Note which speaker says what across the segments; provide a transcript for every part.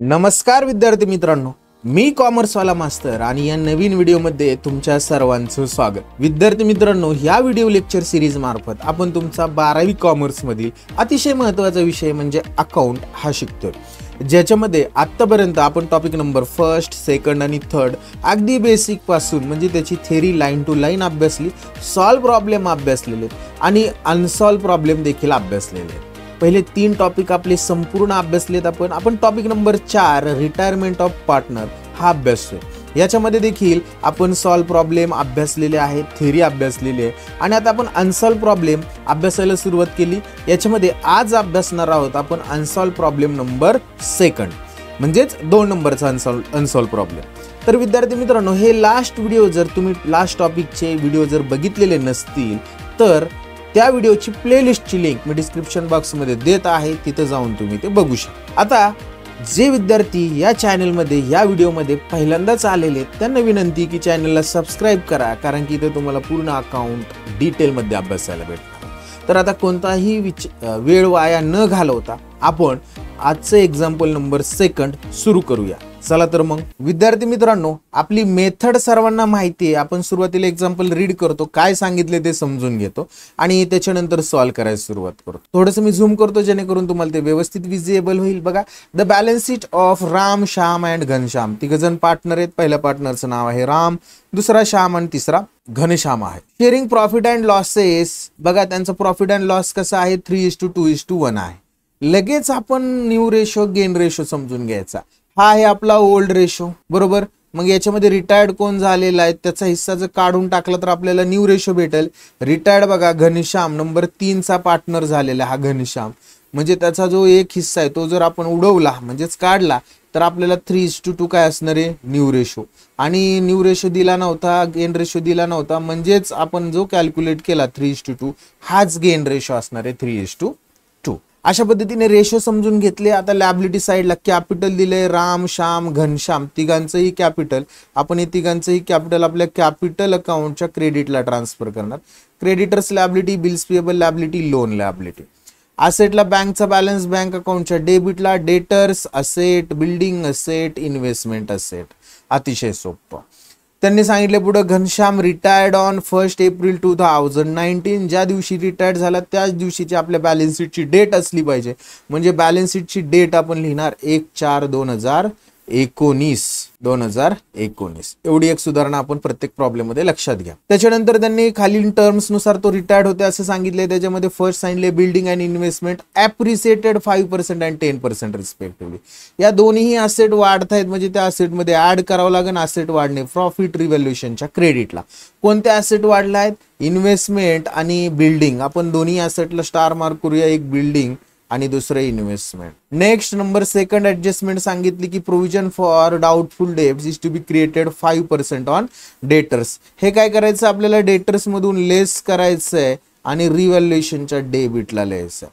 Speaker 1: नमस्कार विद्यार्थी मित्रांनो, मी कॉमर्सवाला मास्तर आणि या नवीन व्हिडिओमध्ये तुमच्या सर्वांचं स्वागत। विद्यार्थी मित्रांनो, या व्हिडिओ लेक्चर सिरीज मार्फत आपण तुमचा 12वी कॉमर्स मधील अतिशय महत्त्वाचा विषय म्हणजे अकाउंट हा शिकतोय, ज्याच्यामध्ये आतापर्यंत आपण टॉपिक नंबर फर्स्ट, सेकंड आणि थर्ड अगदी बेसिक पासून म्हणजे त्याची थेरी लाईन टू लाईन अभ्यासली, सॉल्व प्रॉब्लेम अभ्यासलेले आणि अनसॉल्व प्रॉब्लेम देखील अभ्यासलेले। पहिले 3 टॉपिक आपले संपूर्ण अभ्यासलेत आपण topic number 4 retirement of partner हा अभ्यासतोय। याच्यामध्ये देखील आपण सॉल्व प्रॉब्लेम अभ्यासलेले आहेत, थेरी अभ्यासलेली आहे आणि आता आपण अनसॉल्व प्रॉब्लेम अभ्यासायला सुरुवात केली। याच्यामध्ये आज अभ्यासणार आहोत आपण अनसॉल्व प्रॉब्लेम नंबर सेकंड, म्हणजेच 2 नंबरचा अनसॉल्व प्रॉब्लेम। तर विद्यार्थी मित्रांनो, हे लास्ट व्हिडिओ जर तुम्ही लास्ट टॉपिकचे व्हिडिओ जर बघितलेले नसतील तर त्या व्हिडिओची प्लेलिस्टची लिंक मी डिस्क्रिप्शन बॉक्समध्ये देत आहे, तिथे जाऊन तुम्ही ते बघू शकता। आता जे विद्यार्थी या चॅनलमध्ये या व्हिडिओमध्ये पहिल्यांदाच आलेले त्यांना विनंती की चॅनलला सबस्क्राइब करा, कारण की इथे तुम्हाला पूर्ण अकाउंट डिटेलमध्ये अभ्यासायला भेटणार। तर आता कोणताही वेळ वाया न घालवता आपण आजचं एक्झाम्पल नंबर सेकंड सुरू करूया। चला तर मग विद्यार्थी मित्रांनो, आपली मेथड सर्वांना माहिती आहे। आपण सुरुवातीला एक्झाम्पल रीड करतो, काय सांगितले ते समजून घेतो आणि त्याच्यानंतर सॉल्व करायला सुरुवात करतो। थोडंसं मी झूम करतो जेणेकरून तुम्हाला ते व्यवस्थित विजिबल होईल। बघा, the balance sheet of Ram, Shyam and Ghanshyam. तिघजण पार्टनर आहेत। पहिल्या पार्टनरचं नाव आहे राम, दुसरा श्याम आणि तिसरा घनश्याम आहे। शेअरिंग प्रॉफिट अँड लॉसेस, बघा त्यांचा प्रॉफिट अँड लॉस कसा आहे, 3:2:1 आहे। लगेच आपण न्यू रेशो गेन रेशो समजून घ्यायचा। हा आहे आपला ओल्ड रेशो, बरोबर। मग याच्यामध्ये रिटायर्ड कोण झालेला आहे त्याचा हिस्सा जर काढून टाकला तर आपल्याला न्यू रेशो भेटेल। रिटायर्ड बघा घनश्याम नंबर 3 चा पार्टनर झालेला हा घनश्याम, म्हणजे त्याचा जो एक हिस्सा आहे तो जर आपण उडवला म्हणजेच काढला तर आपल्याला 3:2 काय असणार आहे, न्यू रेशो। आणि न्यू रेशो दिला नव्हता, गेन रेशो दिला नव्हता, म्हणजेच आपण जो कॅल्क्युलेट केला 3:2 हाच गेन रेशो असणार आहे 3:2। अशा पद्धतीने रेशो समजून घेतले। आता लॅबिलिटी साइडला कॅपिटल दिले, राम, श्याम, घनश्याम तिघांचंही कॅपिटल, आपण हे तिघांचंही कॅपिटल आपल्या कॅपिटल अकाउंटच्या क्रेडिटला ट्रान्सफर करणार। Creditors liability, bills payable liability, loan liability. असेटला बँकचा बॅलन्स बँक अकाउंटच्या डेबिटला, debtors asset, building asset, investment asset. अतिशय सोपं। त्यांनी सांगितले पुढे घनश्याम रिटायर्ड ऑन 1 एप्रिल 2019, ज्या दिवशी रिटायर्ड झाला त्याच दिवशीची आपल्या बॅलन्स शीटची डेट असली पाहिजे, म्हणजे बॅलन्स शीटची डेट आपण लिहिणार 1/4/2019 एवढी एक सुधारणा आपण प्रत्येक प्रॉब्लेम मध्ये लक्षात घ्या। त्याच्यानंतर त्यांनी खालील टर्म्स नुसार तो रिटायर्ड होते असं सांगितले। त्याच्यामध्ये फर्स्ट सांगितले building and investment appreciated 5% and 10% respectively. या दोन्ही असेट वाढत आहेत, म्हणजे त्या असेट मध्ये ऍड करावं लागेल असेट वाढणे प्रॉफिट रिव्हॅल्युएशनच्या क्रेडिटला। कोणत्या असेट वाढल्या आहेत, इन्व्हेस्टमेंट आणि बिल्डिंग। आपण दोन्ही असेटला स्टार मार्क करूया, एक बिल्डिंग आणि दुसरं investment. Next number second adjustment सांगितली की provision for doubtful debts is to be created 5% on debtors. हे काय करायचं, आपल्याला डेटर्स मधून लेस करायचं आहे आणि रिव्हॅल्युएशनच्या डेबिटला लिहायचं आहे।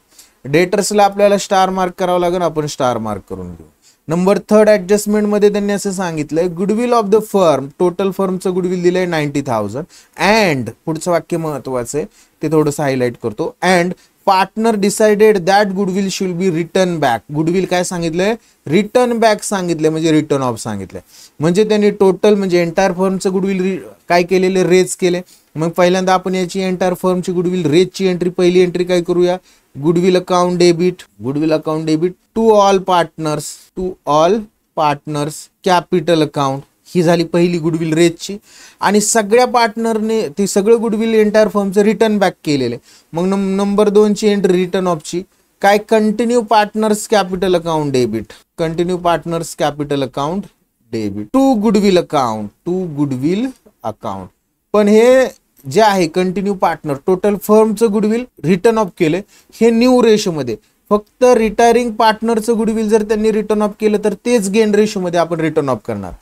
Speaker 1: डेटर्सला आपल्याला स्टार मार्क करावं लागेल, आपण स्टार मार्क करून घेऊ। नंबर थर्ड ऍडजस्टमेंट मध्ये त्यांनी असं सांगितलंय goodwill of the firm, total फर्मचं गुडविल दिलंय 90,000 अँड पुढचं वाक्य महत्वाचं आहे ते थोडंसं हायलाइट करतो, and partner decided that goodwill should be return back. Goodwill काय सांगितलंय, रिटर्न बॅक सांगितलंय, म्हणजे रिटर्न ऑफ सांगितलंय। म्हणजे त्यांनी टोटल म्हणजे एंटायर फर्मचं गुडविल काय केलेले, रेज केले। मग पहिल्यांदा आपण याची एंटायर फर्मची गुडविल रेजची एंट्री, पहिली एंट्री काय करूया, goodwill account debit, goodwill account debit to all partners capital account, ही झाली पहिली गुडविल रेजची। आणि सगळ्या पार्टनरने ते सगळं गुडविल एंटायर फर्मचं रिटर्न बॅक केलेले। मग नंबर 2 ची एंट्री रिटर्न ऑफची काय, continue partners capital account debit, continue partners capital account debit to goodwill account. पण हे जे आहे कंटिन्यू पार्टनर टोटल फर्मचं गुडविल रिटर्न ऑफ केले, हे न्यू रेशो मध्ये। फक्त रिटायरिंग पार्टनरचं गुडविल जर त्यांनी रिटर्न ऑफ केलं तर तेच गेन रेशो मध्ये आपण रिटर्न ऑफ करणार।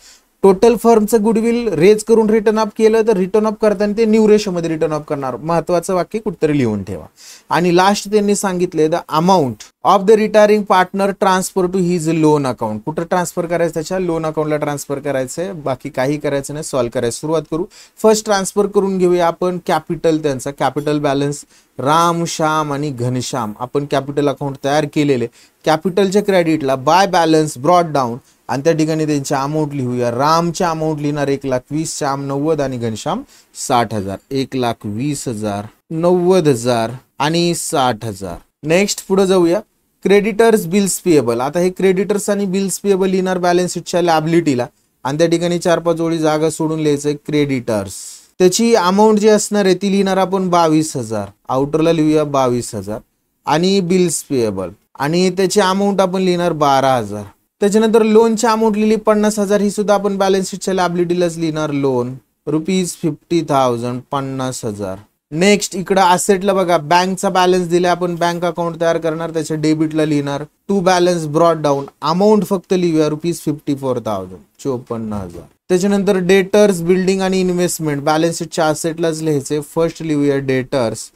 Speaker 1: टोटल फर्मचं गुडविल रेज करून रिटर्न ऑफ केलं तर रिटर्न ऑफ करताना ते न्यू रेशो मध्ये रिटर्न ऑफ करणार। महत्वाचं वाक्य कुठतरी लिहून ठेवा। आणि लास्ट त्यांनी सांगितले the amount of the retiring partner transfer to his loan account. कुठं ट्रान्सफर करायचं, त्याच्या लोन अकाउंटला ट्रान्सफर करायचंय, बाकी काही करायचं नाही। सॉल्व करायला सुरुवात करू। फर्स्ट ट्रान्सफर करून घेऊया आपण कॅपिटल, त्यांचा कॅपिटल बॅलन्स राम, श्याम आणि घनश्याम आपण कॅपिटल अकाउंट तयार केलेले. कॅपिटलच्या क्रेडिटला बाय बॅलन्स ब्रॉट डाऊन आणि त्या ठिकाणी त्यांची अमाऊंट लिहूया. रामच्या अमाऊंट लिहिणार 1,20,000, श्याम 90 आणि घनश्याम 60,000. 1,20,000, 90,000 आणि 60,000. नेक्स्ट पुढे जाऊया. Creditors bills payable. आता हे क्रेडिटर्स आणि बिल्स पेएबल लिहिणार बॅलन्स शीटच्या लॅबिलिटीला आणि त्या ठिकाणी 4-5 ओळी जागा सोडून लिहायचं क्रेडिटर्स. त्याची अमाऊंट जी असणार आहे ती लिहिणार आपण 22,000. आउटरला लिहूया 22,000 आणि बिल्स पेएबल आणि त्याची अमाऊंट आपण लिहिणार 12,000. त्याच्यानंतर लोनची अमाऊंट लिहिली 50,000. ही सुद्धा आपण बॅलन्स शीटच्या लॅबिलिटीलाच लिहिणार. लोन ₹50,000 50,000. नेक्स्ट इकडं असेटला बघा बँकचा बॅलन्स दिला आपण बँक अकाउंट तयार करणार त्याच्या डेबिटला लिहिणार to balance brought down amount फक्त लिहूया ₹54,000 54,000. त्याच्यानंतर डेटर्स बिल्डिंग आणि इन्व्हेस्टमेंट बॅलन्स शीटच्या असेटलाच लिहायचे. फर्स्ट लिहूया डेटर्स,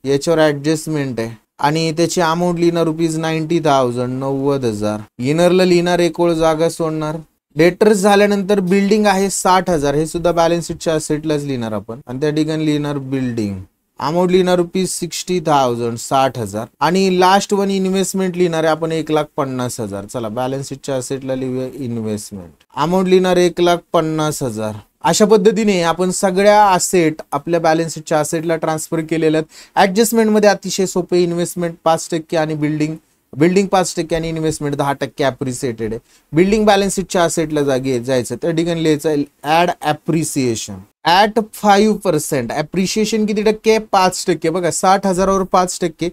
Speaker 1: याच्यावर ऍडजस्टमेंट आहे आणि त्याची अमाऊंट लिहिणार ₹90,000 90,000. इनरला लिहिणार एक ओळ जागा सोडणार. डेटर्स झाल्यानंतर बिल्डिंग आहे 60,000. हे सुद्धा बॅलन्स शीटच्या असेटलाच लिहिणार आपण आणि त्या ठिकाणी लिहिणार बिल्डिंग. अमाऊंट लिहिणार ₹60,000 60,000 आणि लास्ट वन इन्व्हेस्टमेंट लिहिणार आहे आपण 1,50,000. चला बॅलन्स शीटच्या असेटला लिहूया इन्व्हेस्टमेंट. अमाऊंट लिहिणार 1,50,000. अशा पद्धतीने आपण सगळ्या असेट आपल्या बॅलन्स शीटच्या असेटला ट्रान्सफर केलेल्या आहेत. ऍडजस्टमेंट मध्ये अतिशय सोपे. इन्व्हेस्टमेंट 5% आणि बिल्डिंग 5% आणि इन्व्हेस्टमेंट 10% अप्रिसिएटेड आहे. बिल्डिंग बॅलन्स शीटच्या असेटला जायचं त्या ठिकाणी लिहायचं ऍड अप्रिसिएशन ॲट 5%. अप्रिशिएशन किती टक्के? 5%. बघा 60,000वर 5%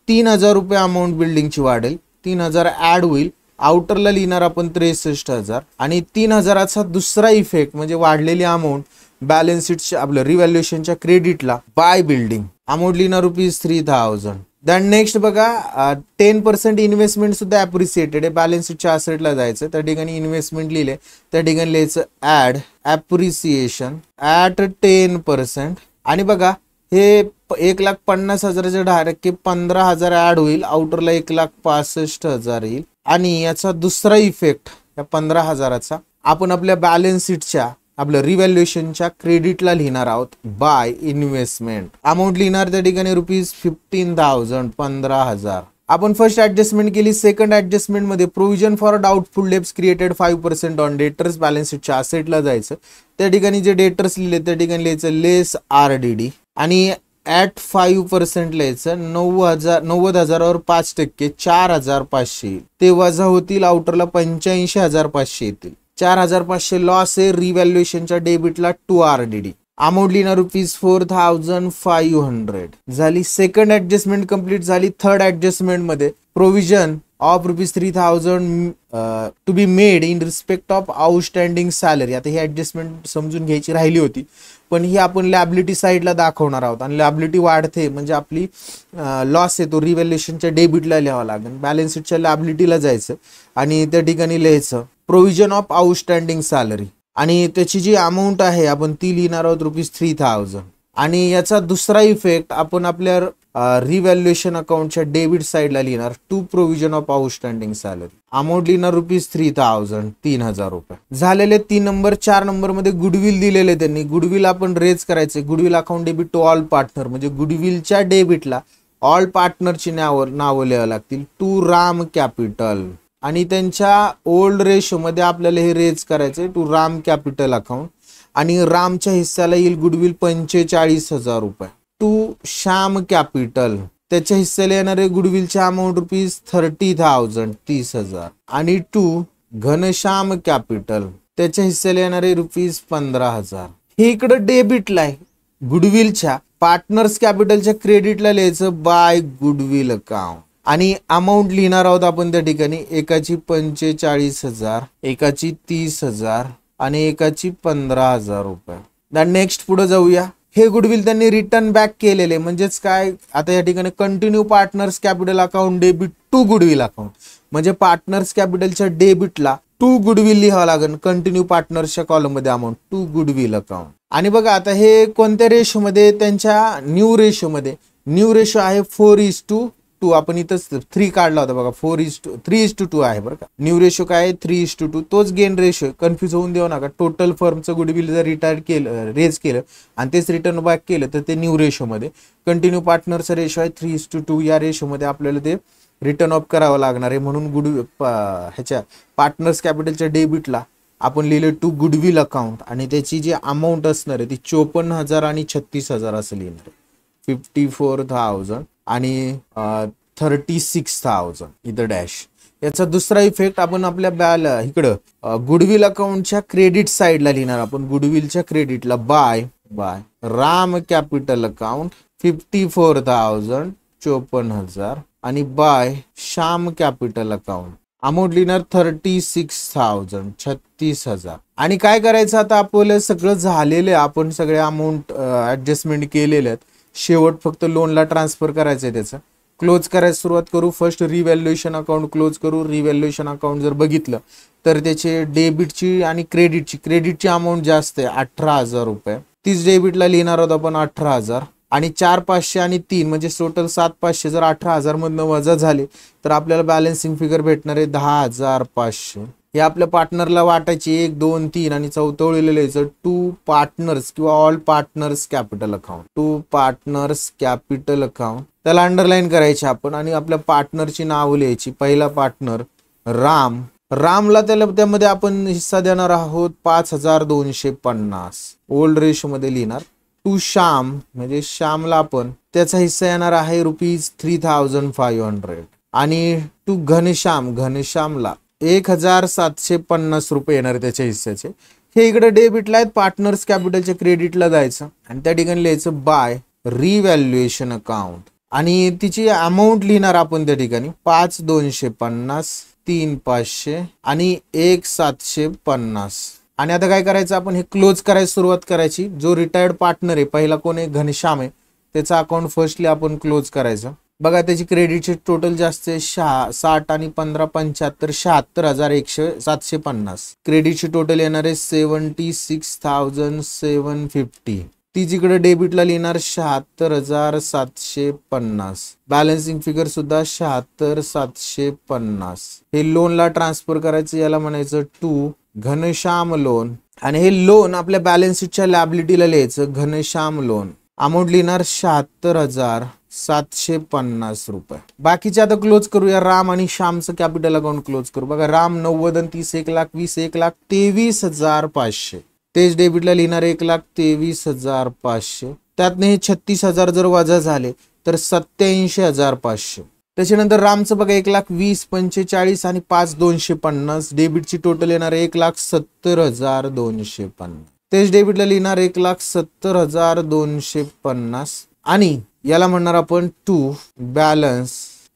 Speaker 1: 3,000 रुपये अमाऊंट बिल्डिंगची वाढेल. 3,000 ऍड होईल. आउटरला लिहिणार आपण 63,000 आणि 3,000चा दुसरा इफेक्ट म्हणजे वाढलेली अमाऊंट बॅलन्स शीटच्या आपलं रिव्हॅल्युएशनच्या क्रेडिटला बाय बिल्डिंग अमाऊंट लिहिणार ₹3,000. दॅन नेक्स्ट बघा 10% इन्व्हेस्टमेंट सुद्धा अप्रिसिएटेड आहे. बॅलन्स शीटच्या असेटला जायचं त्या ठिकाणी इन्व्हेस्टमेंट लिहिले त्या ठिकाणी लिहायचं ऍड अप्रिसिएशन ॲट 10% आणि बघा हे 1,50,000च्या 10% 15,000 ऍड होईल. आउटरला 1,65,000 येईल आणि याचा दुसरा इफेक्ट या 15,000चा आपण आपल्या बॅलन्स शीटच्या आपलं रिव्हॅल्युएशनच्या क्रेडिटला लिहिणार आहोत बाय इन्व्हेस्टमेंट. अमाऊंट लिहिणार त्या ठिकाणी ₹15,000 15,000. आपण फर्स्ट ऍडजस्टमेंट केली. सेकंड ऍडजस्टमेंट मध्ये provision for doubtful debts created 5% on debtors balance शीटच्या असेटला जायचं त्या ठिकाणी जे डेटर्स लिहिले त्या ठिकाणी लिहायचं लेस RDD आणि ॲट 5% लिहायचं. 90,000वर 5% 4,500 ते वजा होतील. आउटरला 85,500 येतील. 4,500 लॉस आहे. रिव्हॅल्युएशनच्या डेबिटला टू RDD अमाऊंट लिहिणार ₹4,500 झाली. सेकंड ऍडजस्टमेंट कंप्लीट झाली. थर्ड ऍडजस्टमेंट मध्ये provision of ₹3,000 to be made in respect of outstanding salary. आता ही ऍडजस्टमेंट समजून घ्यायची राहिली होती पण ही आपण लॅबिलिटी साईडला दाखवणार आहोत आणि लॅबिलिटी वाढते म्हणजे आपली लॉस आहे तो रिव्हॅल्युएशनच्या डेबिटला लिहावा लागेल. बॅलन्स शीटच्या लॅबिलिटीला जायचं आणि त्या ठिकाणी लिहायचं प्रोव्हिजन ऑफ आउटस्टँडिंग सॅलरी आणि त्याची जी अमाऊंट आहे आपण ती लिहिणार आहोत ₹3,000 आणि याचा दुसरा इफेक्ट आपण आपल्या रिव्हॅल्युएशन अकाउंटच्या डेबिट साईडला लिहिणार to provision of outstanding salary. Amount लिहिणार ₹3,000 3,000 रुपये झालेले. 3 नंबर 4 नंबर मध्ये गुडविल दिलेले त्यांनी. गुडविल आपण रेज करायचे. Goodwill account debit to all partner म्हणजे गुडविलच्या डेबिटला ऑल पार्टनरची नावं लिहावं लागतील टू राम कॅपिटल आणि त्यांच्या ओल्ड रेशो मध्ये आपल्याला हे रेज करायचे टू राम कॅपिटल अकाउंट आणि रामच्या हिस्साला येईल गुडविल 45,000 रुपये. टू श्याम कॅपिटल त्याच्या हिस्साला येणारे गुडविलच्या अमाऊंट ₹30,000 30,000 आणि टू घनश्याम कॅपिटल त्याच्या हिस्साला येणारे ₹15,000. हे इकडं डेबिटला आहे. गुडविलच्या पार्टनर्स कॅपिटलच्या क्रेडिटला लिहायचं बाय गुडविल अकाउंट आणि अमाऊंट लिहिणार आहोत आपण त्या ठिकाणी एकाची 45,000 एकाची 30,000 आणि एकाची 15,000 रुपये. नेक्स्ट पुढे जाऊया. हे गुडविल त्यांनी रिटर्न बॅक केलेले म्हणजेच काय आता या ठिकाणी continue partners capital account debit to goodwill account म्हणजे पार्टनर्स कॅपिटलच्या डेबिटला टू गुडविल लिहावं लागेल. कंटिन्यू पार्टनर्सच्या कॉलम मध्ये अमाऊंट टू गुडविल अकाउंट आणि बघा आता हे कोणत्या रेशो मध्ये त्यांच्या न्यू रेशो मध्ये न्यू रेशो आहे 4:1 2 आपण इथंच 3 काढला होता बघा, 3:2 आहे बरं का. न्यू रेशो काय आहे 3:2, तोच गेन रेशो. कन्फ्युज होऊन देऊ नका. टोटल फर्मचं गुडविल जर रिटायर केलं, रेज केलं आणि तेच रिटर्न बॅक केलं तर ते न्यू रेशोमध्ये. कंटिन्यू पार्टनरचा रेशो आहे 3:2. या रेशोमध्ये आपल्याला ते रिटर्न ऑफ करावं लागणार आहे. म्हणून ह्याच्या पार्टनर्स कॅपिटलच्या डेबिटला आपण लिहिलं टू गुडविल अकाउंट आणि त्याची जी अमाऊंट असणार आहे ती 54,000 आणि 36,000 असं लिहिणार आहे. 54,000 आणि 36,000 इथं डॅश. याचा दुसरा इफेक्ट आपण आपल्या इकडं गुडविल अकाउंटच्या क्रेडिट साईडला लिहिणार. आपण गुडविलच्या क्रेडिटला बाय राम कॅपिटल अकाउंट 54,000 54,000 आणि by Shyam capital account amount लिहिणार 36,000 36,000. आणि काय करायचं आता, आपलं सगळं झालेलं आहे, आपण सगळे अमाऊंट ऍडजस्टमेंट केलेले आहेत. शेवट फक्त लोनला ट्रान्सफर करायचं आहे. त्याचं क्लोज करायला सुरुवात करू. फर्स्ट रिव्हॅल्युएशन अकाउंट क्लोज करू. रिव्हॅल्युएशन अकाउंट जर बघितलं तर त्याचे डेबिटची आणि क्रेडिटची अमाऊंट जास्त आहे 18,000 रुपये. तीच डेबिटला लिहिणार आहोत आपण 18,000 आणि 4,500 आणि 3 म्हणजे टोटल 7,500. जर 18,000 मधनं वजा झाले तर आपल्याला बॅलन्सिंग फिगर भेटणार आहे 10,500. हे आपल्या पार्टनरला वाटायची 1 2 3 आणि चौथं लिहायचं टू पार्टनर्स किंवा all partners capital account. To partners capital account underline अंडरलाईन करायची आपण आणि आपल्या पार्टनरची नाव लिहायची. पहिला पार्टनर रामला त्यामध्ये आपण हिस्सा देणार आहोत 5,250 ओल्ड रेशो मध्ये लिहिणार. टू श्याम म्हणजे श्यामला आपण त्याचा हिस्सा येणार आहे ₹3,500 आणि टू घनश्यामला 1,750 रुपये येणार त्याच्या हिस्स्याचे. हे इकडे डेबिटला आहेत. पार्टनर्स कॅपिटलच्या क्रेडिटला जायचं आणि त्या ठिकाणी लिहायचं बाय रिव्हॅल्युएशन अकाउंट आणि तिची अमाऊंट लिहिणार आपण त्या ठिकाणी 5,250 3,500 आणि 1,750. आणि आता काय करायचं, आपण हे क्लोज करायला सुरुवात करायची. जो रिटायर्ड पार्टनर आहे पहिला कोण आहे, घनश्याम आहे, त्याचा अकाउंट फर्स्टली आपण क्लोज करायचं. बघा त्याची क्रेडिटचे टोटल जास्त आहे 60 आणि 15 75 76,750. क्रेडिटची टोटल येणार आहे 76,750. ती जिकडे डेबिटला लिहिणार 76,750. बॅलन्सिंग फिगर सुद्धा 76,750. हे लोनला ट्रान्सफर करायचं. याला म्हणायचं टू घनश्याम लोन आणि हे लोन आपल्या बॅलन्स शीटच्या लॅबिलिटीला लिहायचं घनश्याम लोन. अमाऊंट लिहिणार 76,750 रुपये. बाकीचे आता क्लोज करूया. राम आणि श्यामचं कॅपिटल अकाउंट क्लोज करू. बघा राम 90 आणि 30 1,20 1,23,500. तेच डेबिटला लिहिणार 1,23,500. त्यातनं हे 36,000 जर वजा झाले तर 87,500. त्याच्यानंतर रामचं बघा 1,20 45 आणि 5,250. डेबिटची टोटल येणार 1,70,250. तेच डेबिटला लिहिणार 1,70,250 आणि याला म्हणणार आपण टू बॅलन्स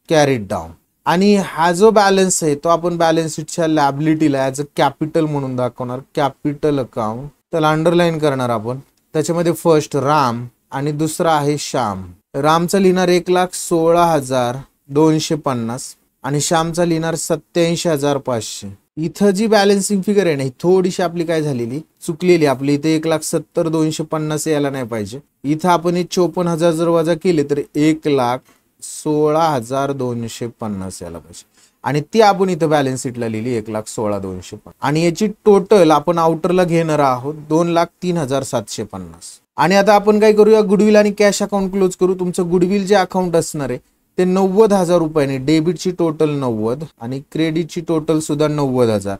Speaker 1: कॅरीड डाऊन. आणि हा जो बॅलन्स आहे तो आपण बॅलन्स शीटच्या लॅबिलिटीला ॲज अ कॅपिटल म्हणून दाखवणार. कॅपिटल अकाउंट त्याला अंडरलाईन करणार आपण. त्याच्यामध्ये फर्स्ट राम आणि दुसरा आहे श्याम. रामचा लिहिणार 1,16,250 आणि श्यामचा लिहिणार 87,500. इथं जी बॅलन्सिंग फिगर आहे ना ही थोडीशी आपली काय झालेली चुकलेली. आपली इथे 1,70,250 यायला नाही पाहिजे. इथं आपण 54,000 जर वजा केले तर 1,16,250 यायला पाहिजे आणि ती आपण इथं बॅलन्स शीटला लिहिली 1,16,250. आणि याची टोटल आपण आउटरला घेणार आहोत 2,03,750. आणि आता आपण काय करूया, गुडविल आणि कॅश अकाउंट क्लोज करू. तुमचं गुडविल जे अकाउंट असणार आहे ते 90,000 रुपयाने. डेबिटची टोटल 90 आणि क्रेडिटची टोटल सुद्धा 90,000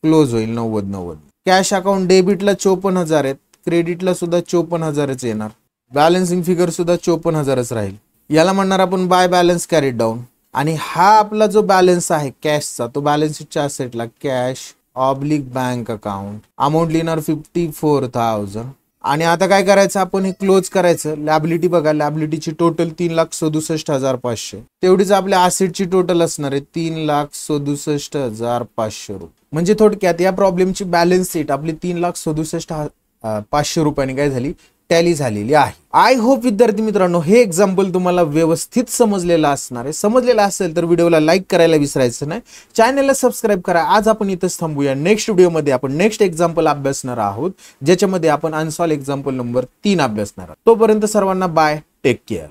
Speaker 1: क्लोज होईल. 90. कॅश अकाउंट डेबिटला 54,000 आहेत, क्रेडिटला सुद्धा 54,000च येणार. बॅलन्सिंग फिगर सुद्धा 54,000च राहील. याला म्हणणार आपण बाय बॅलन्स कॅरीड डाऊन. आणि हा आपला जो बॅलन्स आहे कॅशचा तो बॅलन्स शीटच्या असेटला cash oblique bank account. Amount लिहिणार 54,000. आणि आता काय करायचं, आपण हे क्लोज करायचं. लॅबिलिटी बघा, लॅबिलिटीची टोटल 3,67,500. तेवढीच आपल्या असेटची टोटल असणार आहे 3,67,500 रुपये. म्हणजे थोडक्यात या प्रॉब्लेमची बॅलन्स शीट आपली 3,67,500 रुपयाने काय झाली, टॅली झालेली आहे. आय होप विद्यार्थी मित्रांनो हे एक्झाम्पल तुम्हाला व्यवस्थित समजलेलं असणार आहे. समजलेलं असेल तर व्हिडिओला लाईक करायला विसरायचं नाही. चॅनलला सबस्क्राईब करा. आज आपण इथंच थांबूया. नेक्स्ट व्हिडिओमध्ये आपण नेक्स्ट एक्झाम्पल अभ्यासणार आहोत, ज्याच्यामध्ये आपण अनसॉल्व एक्झाम्पल नंबर 3 अभ्यासणार आहोत. तोपर्यंत सर्वांना बाय, टेक केअर.